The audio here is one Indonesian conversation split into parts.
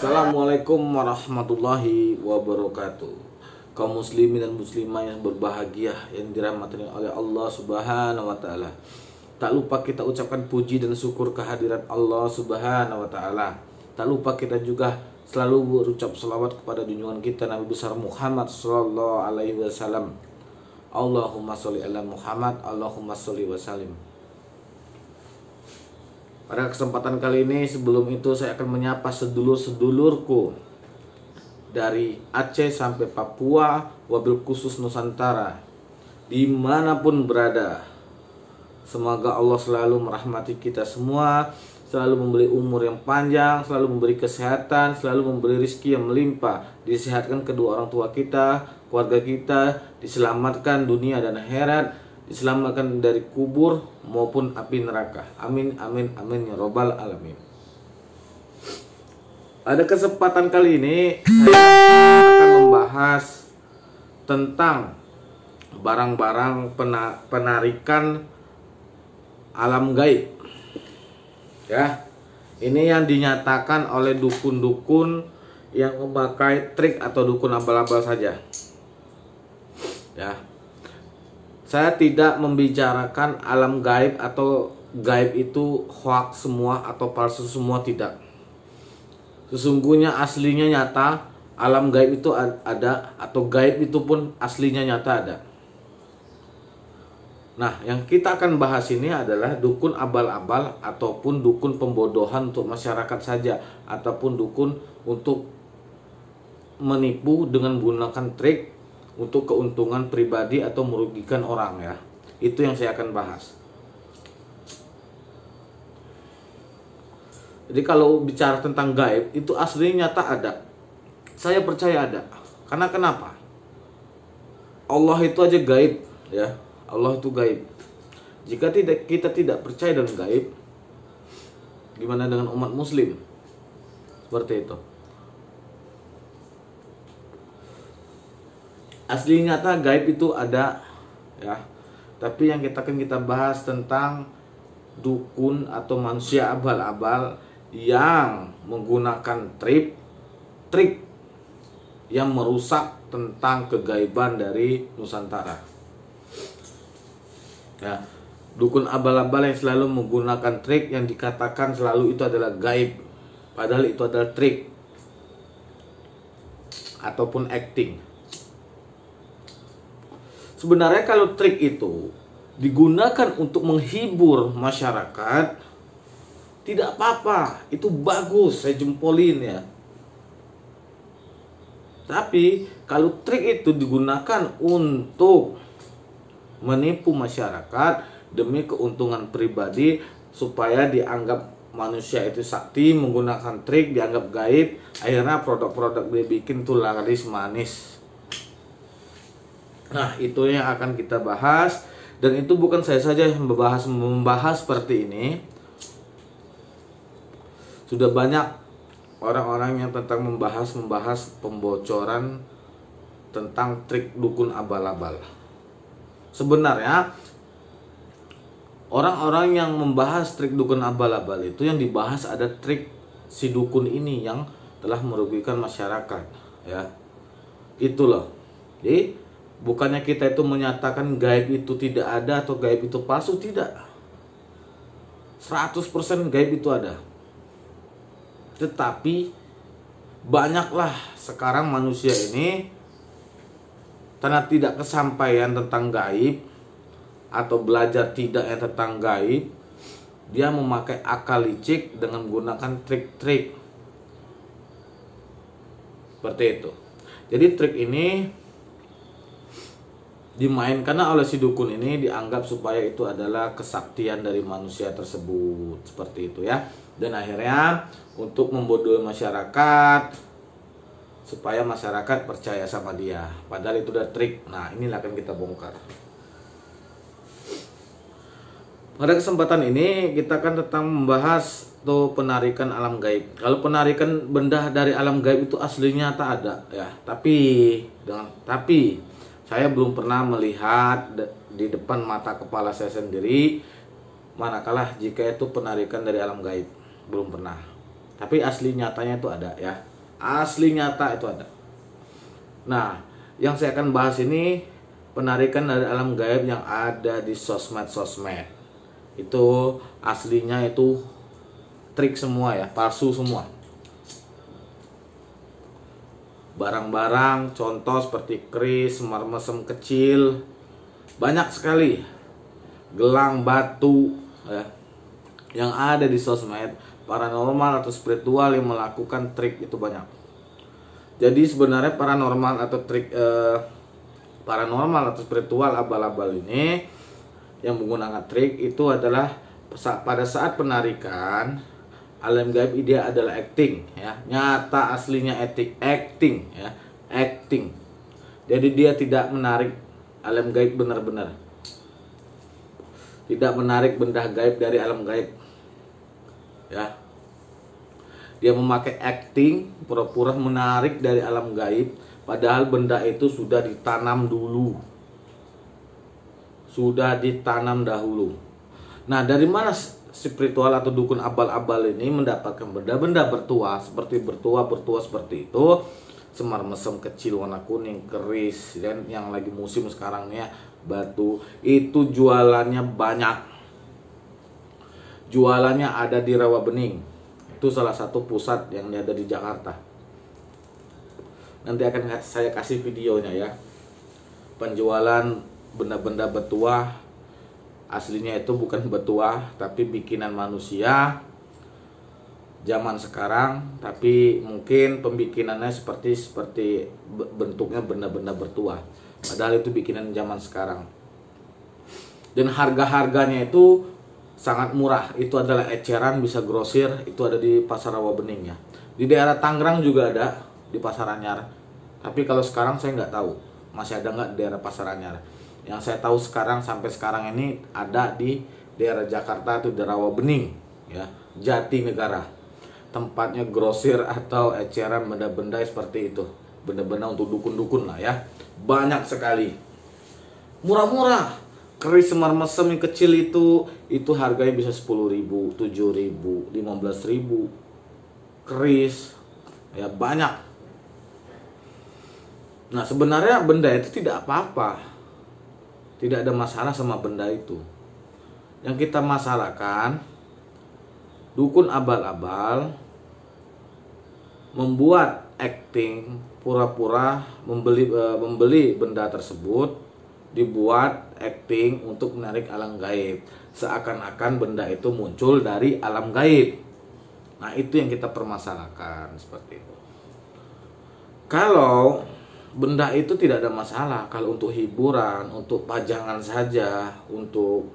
Assalamualaikum warahmatullahi wabarakatuh. Kaum muslimin dan muslimah yang berbahagia yang dirahmati oleh Allah Subhanahu wa taala. Tak lupa kita ucapkan puji dan syukur kehadirat Allah Subhanahu wa taala. Tak lupa kita juga selalu berucap selawat kepada junjungan kita Nabi besar Muhammad sallallahu alaihi wasallam. Allahumma sholli ala Muhammad, Allahumma sholli wa sallim. Pada kesempatan kali ini, sebelum itu saya akan menyapa sedulur-sedulurku dari Aceh sampai Papua, wabil khusus Nusantara, dimanapun berada. Semoga Allah selalu merahmati kita semua, selalu memberi umur yang panjang, selalu memberi kesehatan, selalu memberi rezeki yang melimpah, disehatkan kedua orang tua kita, keluarga kita, diselamatkan dunia dan akhirat, diselamatkan dari kubur maupun api neraka. Amin, amin, amin ya robbal alamin. Pada kesempatan kali ini saya akan membahas tentang barang-barang penarikan alam gaib. Ya, ini yang dinyatakan oleh dukun-dukun yang memakai trik atau dukun abal-abal saja. Ya. Saya tidak membicarakan alam gaib atau gaib itu hoax semua atau palsu semua, tidak. Sesungguhnya aslinya nyata, alam gaib itu ada, atau gaib itu pun aslinya nyata ada. Nah, yang kita akan bahas ini adalah dukun abal-abal ataupun dukun pembodohan untuk masyarakat saja, ataupun dukun untuk menipu dengan menggunakan trik untuk keuntungan pribadi atau merugikan orang, ya. Itu yang saya akan bahas. Jadi kalau bicara tentang gaib, itu aslinya nyata ada. Saya percaya ada. Karena kenapa? Allah itu aja gaib, ya. Allah itu gaib. Jika kita tidak percaya dengan gaib, gimana dengan umat muslim? Seperti itu. Asli nyata gaib itu ada, ya. Tapi yang kita bahas tentang dukun atau manusia abal-abal yang menggunakan trik yang merusak tentang kegaiban dari Nusantara. Ya, dukun abal-abal yang selalu menggunakan trik yang dikatakan selalu itu adalah gaib, padahal itu adalah trik ataupun acting. Sebenarnya kalau trik itu digunakan untuk menghibur masyarakat, tidak apa-apa, itu bagus, saya jempolin, ya. Tapi kalau trik itu digunakan untuk menipu masyarakat demi keuntungan pribadi, supaya dianggap manusia itu sakti, menggunakan trik, dianggap gaib, akhirnya produk-produk dia bikin tuh laris manis. Nah, itu yang akan kita bahas. Dan itu bukan saya saja yang membahas seperti ini. Sudah banyak orang-orang yang membahas pembocoran tentang trik dukun abal-abal. Sebenarnya orang-orang yang membahas trik dukun abal-abal itu yang dibahas ada trik si dukun ini yang telah merugikan masyarakat, ya. Itu loh. Jadi bukannya kita itu menyatakan gaib itu tidak ada atau gaib itu palsu, tidak. 100% gaib itu ada. Tetapi banyaklah sekarang manusia ini karena tidak kesampaian tentang gaib atau belajar tidak yang tentang gaib, dia memakai akal licik dengan menggunakan trik-trik seperti itu. Jadi trik ini dimainkan oleh si dukun ini, dianggap supaya itu adalah kesaktian dari manusia tersebut, seperti itu, ya. Dan akhirnya untuk membodohi masyarakat supaya masyarakat percaya sama dia, padahal itu udah trik. Nah, inilah akan kita bongkar. Pada kesempatan ini kita akan tentang membahas tuh penarikan alam gaib. Kalau penarikan benda dari alam gaib itu aslinya tak ada, ya. Tapi saya belum pernah melihat di depan mata kepala saya sendiri, manakala jika itu penarikan dari alam gaib. Belum pernah. Tapi asli nyatanya itu ada ya. Asli nyata itu ada. Nah, yang saya akan bahas ini penarikan dari alam gaib yang ada di sosmed-sosmed. Itu aslinya itu trik semua ya, palsu semua. Barang-barang contoh seperti keris, semar mesem kecil, banyak sekali. Gelang batu ya, yang ada di sosmed, paranormal atau spiritual yang melakukan trik itu banyak. Jadi sebenarnya paranormal atau trik paranormal atau spiritual abal-abal ini yang menggunakan trik itu adalah pada saat penarikan alam gaib dia adalah acting ya, nyata aslinya acting ya, acting. Jadi dia tidak menarik alam gaib benar-benar, tidak menarik benda gaib dari alam gaib ya. Dia memakai acting, pura-pura menarik dari alam gaib, padahal benda itu sudah ditanam dulu, sudah ditanam dahulu. Nah, dari mana spiritual atau dukun abal-abal ini mendapatkan benda-benda bertuah seperti bertuah seperti itu, semar mesem kecil warna kuning, keris, dan yang lagi musim sekarang nih ya, batu, itu jualannya banyak. Jualannya ada di Rawabening. Itu salah satu pusat yang ada di Jakarta. Nanti akan saya kasih videonya ya. Penjualan benda-benda bertuah, aslinya itu bukan bertuah tapi bikinan manusia zaman sekarang, tapi mungkin pembikinannya seperti bentuknya benda-benda bertuah, padahal itu bikinan zaman sekarang. Dan harga-harganya itu sangat murah. Itu adalah eceran, bisa grosir. Itu ada di Pasar Rawabening ya. Di daerah Tangerang juga ada di Pasar Anyar, tapi kalau sekarang saya nggak tahu masih ada nggak di daerah Pasar Anyar. Yang saya tahu sekarang sampai sekarang ini ada di daerah Jakarta, itu di Rawabening ya, Jatinegara. Tempatnya grosir atau eceran benda-benda seperti itu, benda-benda untuk dukun-dukun lah ya, banyak sekali. Murah-murah. Keris semar mesem yang kecil itu harganya bisa 10.000, 7.000, 15.000. Keris ya banyak. Nah, sebenarnya benda itu tidak apa-apa, tidak ada masalah sama benda itu. Yang kita masalahkan, dukun abal-abal membuat acting, pura-pura membeli benda tersebut, dibuat acting untuk menarik alam gaib, seakan-akan benda itu muncul dari alam gaib. Nah, itu yang kita permasalahkan seperti itu. Kalau benda itu tidak ada masalah, kalau untuk hiburan, untuk pajangan saja, untuk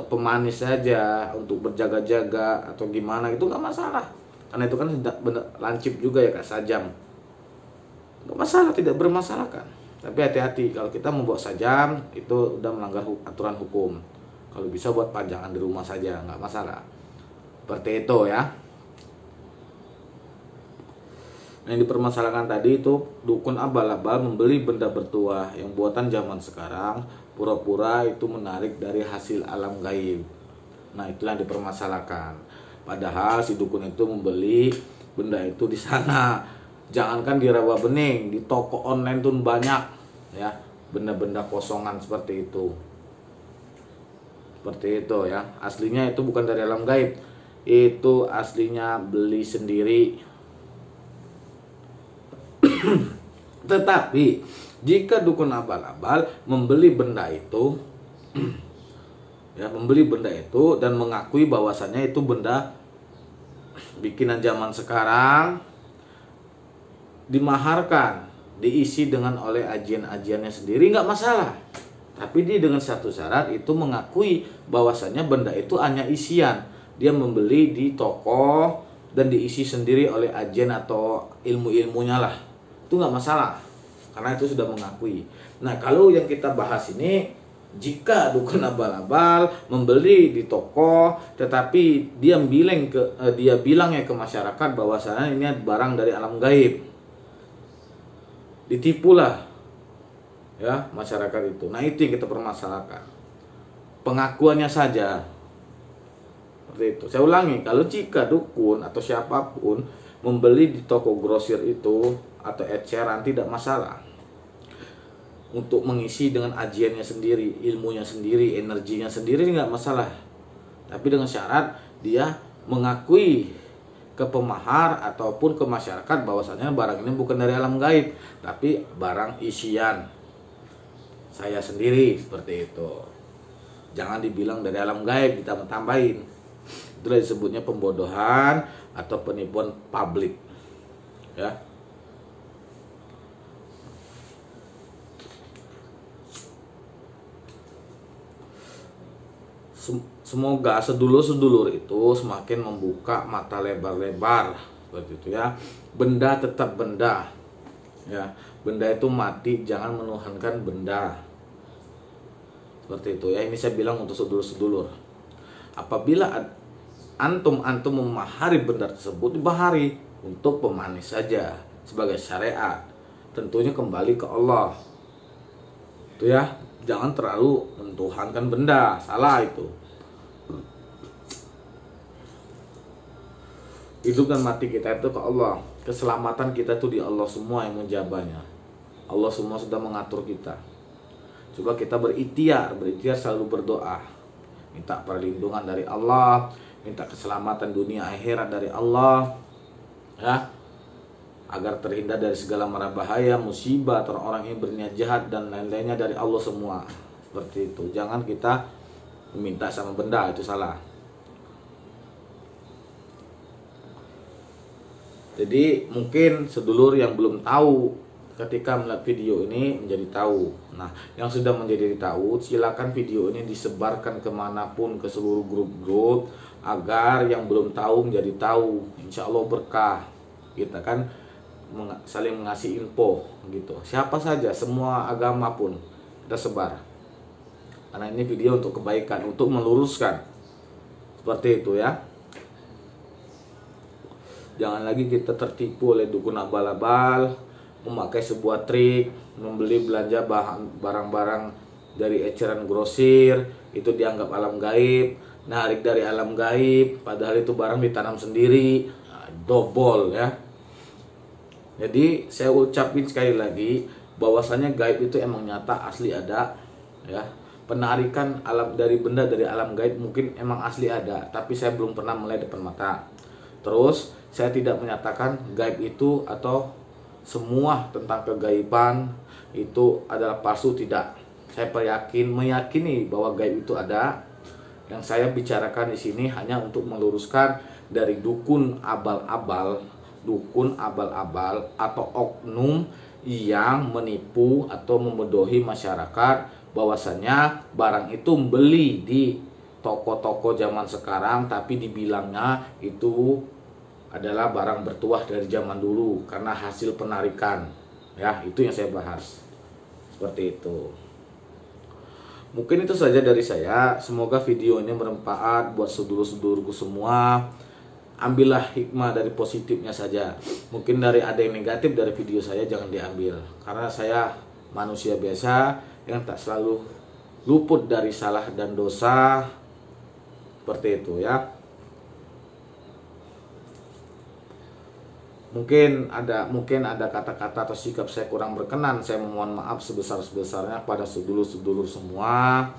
pemanis saja, untuk berjaga-jaga atau gimana, itu nggak masalah. Karena itu kan benda lancip juga ya, kayak sajam. Nggak masalah, tidak bermasalahkan. Tapi hati-hati, kalau kita membuat sajam itu udah melanggar aturan hukum. Kalau bisa buat pajangan di rumah saja, nggak masalah. Seperti itu ya. Nah, yang dipermasalahkan tadi itu dukun abal-abal membeli benda bertuah yang buatan zaman sekarang, pura-pura itu menarik dari hasil alam gaib. Nah, itulah yang dipermasalahkan. Padahal si dukun itu membeli benda itu di sana. Jangankan di Rawabening, di toko online tuh banyak ya, benda-benda kosongan seperti itu. Seperti itu ya. Aslinya itu bukan dari alam gaib. Itu aslinya beli sendiri. Tetapi jika dukun abal-abal membeli benda itu ya, membeli benda itu dan mengakui bahwasannya itu benda bikinan zaman sekarang, dimaharkan, diisi dengan oleh ajian-ajiannya sendiri, nggak masalah. Tapi dia dengan satu syarat, itu mengakui bahwasannya benda itu hanya isian. Dia membeli di toko dan diisi sendiri oleh ajian atau ilmu-ilmunya lah, itu nggak masalah, karena itu sudah mengakui. Nah, kalau yang kita bahas ini, jika dukun abal-abal membeli di toko, tetapi dia bilangnya ke masyarakat bahwasanya ini barang dari alam gaib, ditipulah ya masyarakat itu. Nah, itu yang kita permasalahkan, pengakuannya saja Seperti itu. Saya ulangi, kalau jika dukun atau siapapun membeli di toko grosir itu atau eceran tidak masalah. Untuk mengisi dengan ajiannya sendiri, ilmunya sendiri, energinya sendiri nggak masalah. Tapi dengan syarat dia mengakui ke pemahar ataupun ke masyarakat bahwasanya barang ini bukan dari alam gaib, tapi barang isian saya sendiri, seperti itu. Jangan dibilang dari alam gaib, kita tambahin. Itulah disebutnya pembodohan atau penipuan publik. Ya. Semoga sedulur-sedulur itu semakin membuka mata lebar-lebar, seperti itu ya. Benda tetap benda. Ya, benda itu mati, jangan menuhankan benda. Seperti itu ya. Ini saya bilang untuk sedulur-sedulur. Apabila antum memahari benda tersebut, dibahari untuk pemanis saja sebagai syariat. Tentunya kembali ke Allah. Itu ya. Jangan terlalu mentuhankan benda, salah itu. Hidup dan mati kita itu ke Allah. Keselamatan kita itu di Allah semua yang menjabanya. Allah semua sudah mengatur kita. Coba kita berikhtiar selalu berdoa. Minta perlindungan dari Allah, minta keselamatan dunia akhirat dari Allah. Ya. Agar terhindar dari segala mara bahaya, musibah, atau orang yang berniat jahat dan lain-lainnya dari Allah semua. Seperti itu. Jangan kita meminta sama benda, itu salah. Jadi mungkin sedulur yang belum tahu ketika melihat video ini menjadi tahu. Nah, yang sudah menjadi tahu, silakan video ini disebarkan kemanapun, ke seluruh grup-grup, agar yang belum tahu menjadi tahu. Insya Allah berkah. Kita kan saling mengasih info gitu. Siapa saja, semua agama pun kita sebar. Karena ini video untuk kebaikan, untuk meluruskan. Seperti itu ya. Jangan lagi kita tertipu oleh dukun abal-abal, memakai sebuah trik, membeli belanja barang-barang dari eceran grosir, itu dianggap alam gaib, narik dari alam gaib, padahal itu barang ditanam sendiri. Nah, dobol ya. Jadi saya ucapin sekali lagi bahwasanya gaib itu emang nyata, asli ada ya. Penarikan alam dari benda dari alam gaib mungkin emang asli ada, tapi saya belum pernah melihat depan mata. Terus saya tidak menyatakan gaib itu atau semua tentang kegaiban itu adalah palsu, tidak. Saya meyakini bahwa gaib itu ada. Yang saya bicarakan di sini hanya untuk meluruskan dari dukun abal-abal atau oknum yang menipu atau membodohi masyarakat bahwasanya barang itu beli di toko-toko zaman sekarang tapi dibilangnya itu adalah barang bertuah dari zaman dulu karena hasil penarikan. Ya, itu yang saya bahas. Seperti itu. Mungkin itu saja dari saya. Semoga video ini bermanfaat buat sedulur-sedulurku semua. Ambillah hikmah dari positifnya saja. Mungkin dari ada yang negatif dari video saya jangan diambil. Karena saya manusia biasa yang tak selalu luput dari salah dan dosa. Seperti itu ya. Mungkin ada kata-kata atau sikap saya kurang berkenan. Saya memohon maaf sebesar-besarnya pada sedulur-sedulur semua.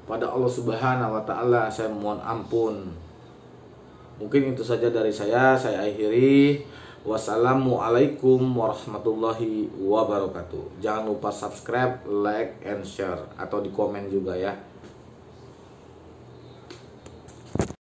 Pada Allah Subhanahu wa taala saya mohon ampun. Mungkin itu saja dari saya akhiri. Wassalamualaikum warahmatullahi wabarakatuh. Jangan lupa subscribe, like, and share, atau di komen juga ya.